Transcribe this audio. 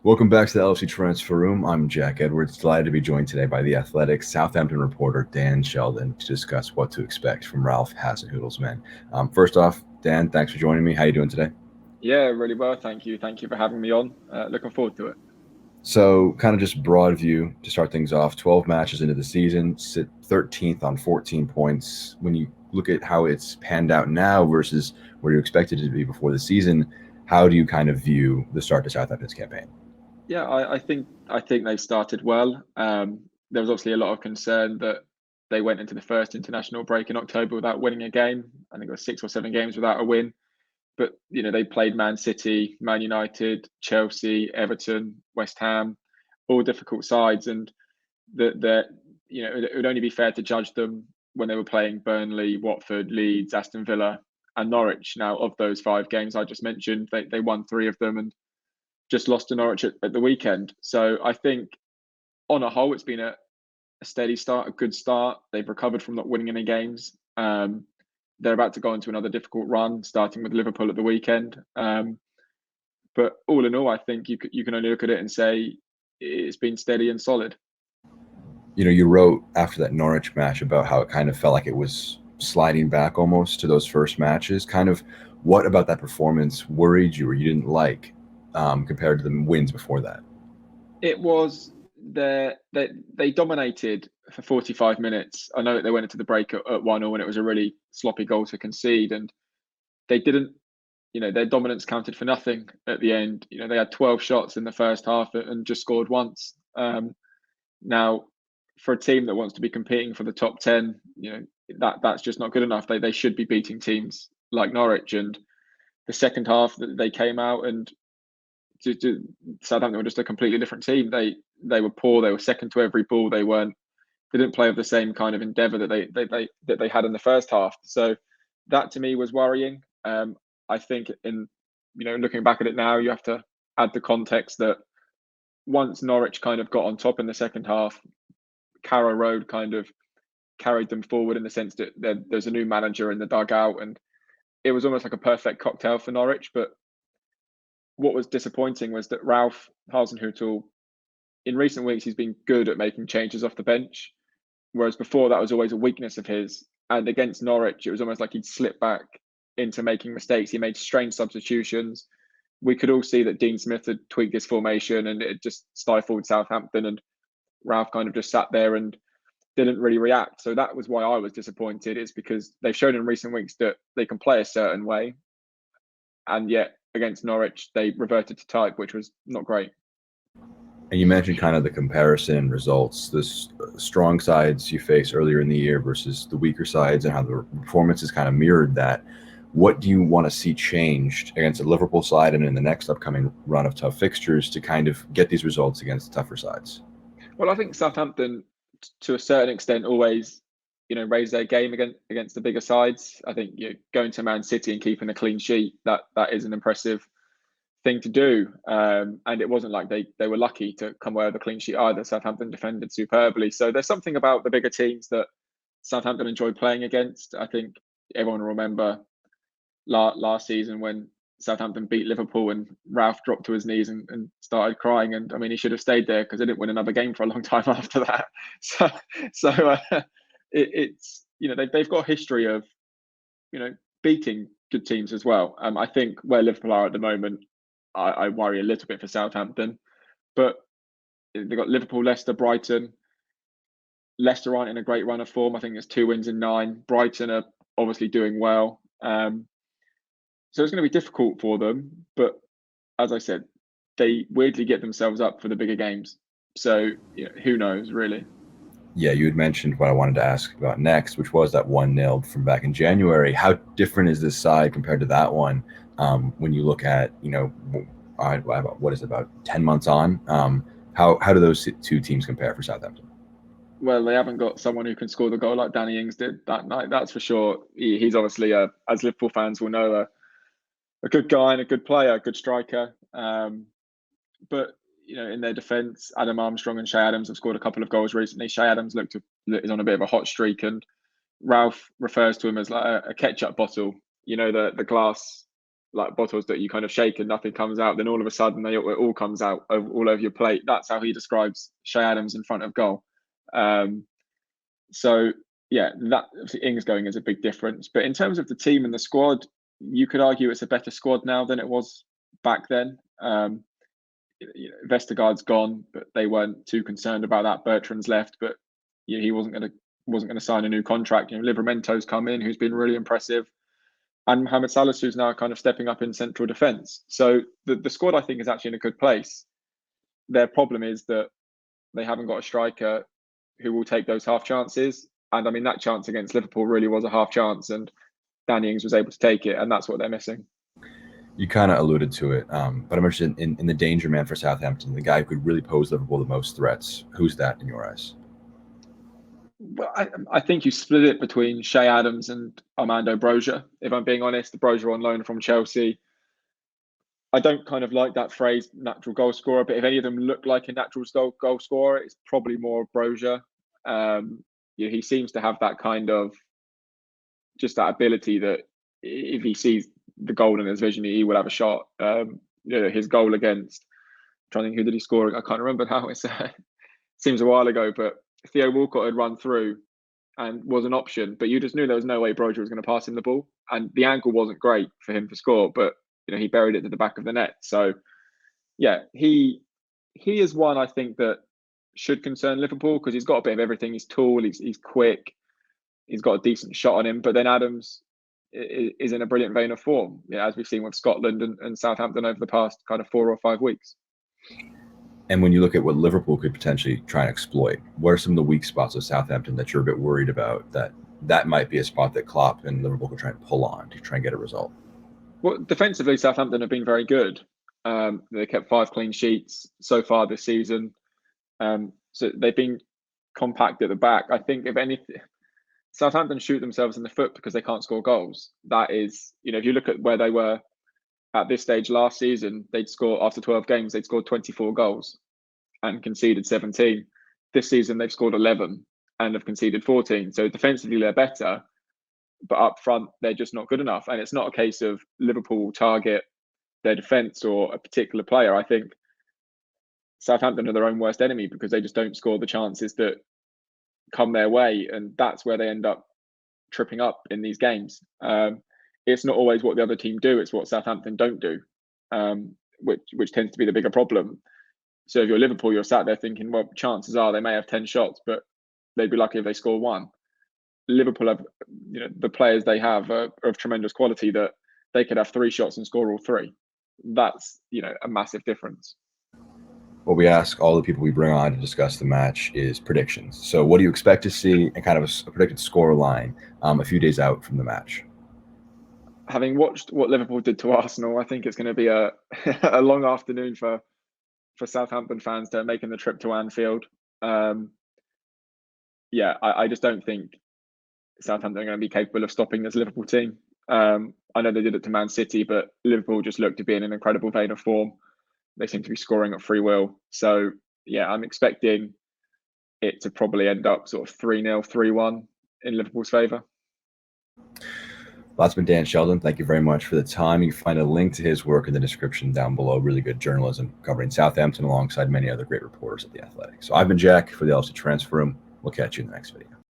Welcome back to the LFC Transfer Room. I'm Jack Edwards, delighted to be joined today by the Athletic Southampton reporter Dan Sheldon to discuss what to expect from Ralph Hasenhüttl's men. First off, Dan, thanks for joining me. How are you doing today? Yeah, really well, thank you. Thank you for having me on. Looking forward to it. So, kind of just broad view to start things off. 12 matches into the season, sit 13th on 14 points. When you look at how it's panned out now versus where you expected it to be before the season, how do you kind of view the start to Southampton's campaign? Yeah, I think they started well. There was obviously a lot of concern that they went into the first international break in October without winning a game. I think it was 6 or 7 games without a win. But they played Man City, Man United, Chelsea, Everton, West Ham, all difficult sides, and that it would only be fair to judge them when they were playing Burnley, Watford, Leeds, Aston Villa, and Norwich. Now, of those 5 games I just mentioned, they won 3 of them and just lost to Norwich at the weekend. So I think on a whole, it's been a steady start, a good start. They've recovered from not winning any games. They're about to go into another difficult run, starting with Liverpool at the weekend. But all in all, I think you can only look at it and say it's been steady and solid. You wrote after that Norwich match about how it kind of felt like it was sliding back almost to those first matches. Kind of what about that performance worried you or you didn't like compared to the wins before that? It was they dominated for 45 minutes. I know they went into the break at 1-1 and it was a really sloppy goal to concede, and they didn't. Their dominance counted for nothing at the end. They had 12 shots in the first half and just scored once. Now, for a team that wants to be competing for the top 10, that's just not good enough. They should be beating teams like Norwich. And the second half, they came out and Southampton were just a completely different team. They were poor. They were second to every ball. They didn't play with the same kind of endeavour that they had in the first half. So that to me was worrying. I think in looking back at it now, you have to add the context that once Norwich kind of got on top in the second half, Carrow Road kind of carried them forward in the sense that there's a new manager in the dugout, and it was almost like a perfect cocktail for Norwich. But what was disappointing was that Ralph Hasenhüttl, in recent weeks, he's been good at making changes off the bench, whereas before that was always a weakness of his. And against Norwich, it was almost like he'd slip back into making mistakes. He made strange substitutions. We could all see that Dean Smith had tweaked his formation and it just stifled Southampton, and Ralph kind of just sat there and didn't really react. So that was why I was disappointed. It's because they've shown in recent weeks that they can play a certain way, and yet against Norwich they reverted to type, which was not great. And you mentioned kind of the comparison results, this strong sides you face earlier in the year versus the weaker sides, and how the performances kind of mirrored that. What do you want to see changed against the Liverpool side and in the next upcoming run of tough fixtures to kind of get these results against the tougher sides? Well, I think Southampton, to a certain extent, always raise their game against the bigger sides. I think going to Man City and keeping a clean sheet, that is an impressive thing to do. And it wasn't like they were lucky to come away with a clean sheet either. Southampton defended superbly. So there's something about the bigger teams that Southampton enjoy playing against. I think everyone will remember last season when Southampton beat Liverpool and Ralph dropped to his knees and started crying. And I mean, he should have stayed there because they didn't win another game for a long time after that. So it's they've got a history of beating good teams as well. I think where Liverpool are at the moment, I worry a little bit for Southampton, but they've got Liverpool, Leicester, Brighton. Leicester aren't in a great run of form. I think it's 2 wins in 9. Brighton are obviously doing well. So it's going to be difficult for them. But as I said, they weirdly get themselves up for the bigger games. So who knows, really? Yeah, you had mentioned what I wanted to ask about next, which was that 1-0 from back in January. How different is this side compared to that one when you look at, what is it, about 10 months on? How do those two teams compare for Southampton? Well, they haven't got someone who can score the goal like Danny Ings did that night. That's for sure. He's obviously, as Liverpool fans will know, a good guy and a good player, a good striker. But in their defence, Adam Armstrong and Shay Adams have scored a couple of goals recently. Shay Adams is on a bit of a hot streak, and Ralph refers to him as like a ketchup bottle. The glass like bottles that you kind of shake and nothing comes out. Then all of a sudden, it all comes out all over your plate. That's how he describes Shay Adams in front of goal. So yeah, that Ings going is a big difference. But in terms of the team and the squad, you could argue it's a better squad now than it was back then. Vestergaard's gone, but they weren't too concerned about that. Bertrand's left, but he wasn't going to sign a new contract. Livramento's come in, who's been really impressive, and Mohamed Salah, who's now kind of stepping up in central defence. So the squad, I think, is actually in a good place. Their problem is that they haven't got a striker who will take those half chances. And I mean, that chance against Liverpool really was a half chance, and Danny Ings was able to take it, and that's what they're missing. You kind of alluded to it, but I'm interested in the danger man for Southampton, the guy who could really pose Liverpool the most threats. Who's that in your eyes? Well, I think you split it between Shay Adams and Armando Broja. If I'm being honest, Broja on loan from Chelsea. I don't kind of like that phrase, natural goal scorer, but if any of them look like a natural goal scorer, it's probably more Broja. He seems to have that kind of, just that ability that if he sees the goal in his vision, he will have a shot. His goal against, I'm trying to think, who did he score? I can't remember now. It seems a while ago, but Theo Walcott had run through and was an option, but you just knew there was no way Broja was going to pass him the ball, and the angle wasn't great for him to score, but he buried it to the back of the net. So yeah, he is one I think that should concern Liverpool, because he's got a bit of everything. He's tall, he's quick, he's got a decent shot on him, but then Adams is in a brilliant vein of form, as we've seen with Scotland and Southampton over the past kind of 4 or 5 weeks. And when you look at what Liverpool could potentially try and exploit, what are some of the weak spots of Southampton that you're a bit worried about, that might be a spot that Klopp and Liverpool could try and pull on to try and get a result? Well, defensively, Southampton have been very good. They kept 5 clean sheets so far this season. So they've been compact at the back. I think if anything, Southampton shoot themselves in the foot because they can't score goals. That is, if you look at where they were at this stage last season, they'd score, after 12 games, they'd scored 24 goals and conceded 17. This season, they've scored 11 and have conceded 14. So defensively, they're better, but up front, they're just not good enough. And it's not a case of Liverpool target their defence or a particular player. I think Southampton are their own worst enemy because they just don't score the chances that come their way. And that's where they end up tripping up in these games. It's not always what the other team do, it's what Southampton don't do, which tends to be the bigger problem. So if you're Liverpool, you're sat there thinking, well, chances are they may have 10 shots, but they'd be lucky if they score 1. Liverpool have, the players they have are of tremendous quality that they could have 3 shots and score all 3. That's, a massive difference. What we ask all the people we bring on to discuss the match is predictions. So what do you expect to see, and kind of a predicted score line a few days out from the match? Having watched what Liverpool did to Arsenal, I think it's going to be a long afternoon for Southampton fans to making the trip to Anfield. I just don't think Southampton are going to be capable of stopping this Liverpool team. I know they did it to Man City, but Liverpool just look to be in an incredible vein of form. They seem to be scoring at free will. So, I'm expecting it to probably end up sort of 3-0, 3-1 in Liverpool's favour. That's been Dan Sheldon. Thank you very much for the time. You can find a link to his work in the description down below. Really good journalism covering Southampton alongside many other great reporters at The Athletic. So I've been Jack for the LFC Transfer Room. We'll catch you in the next video.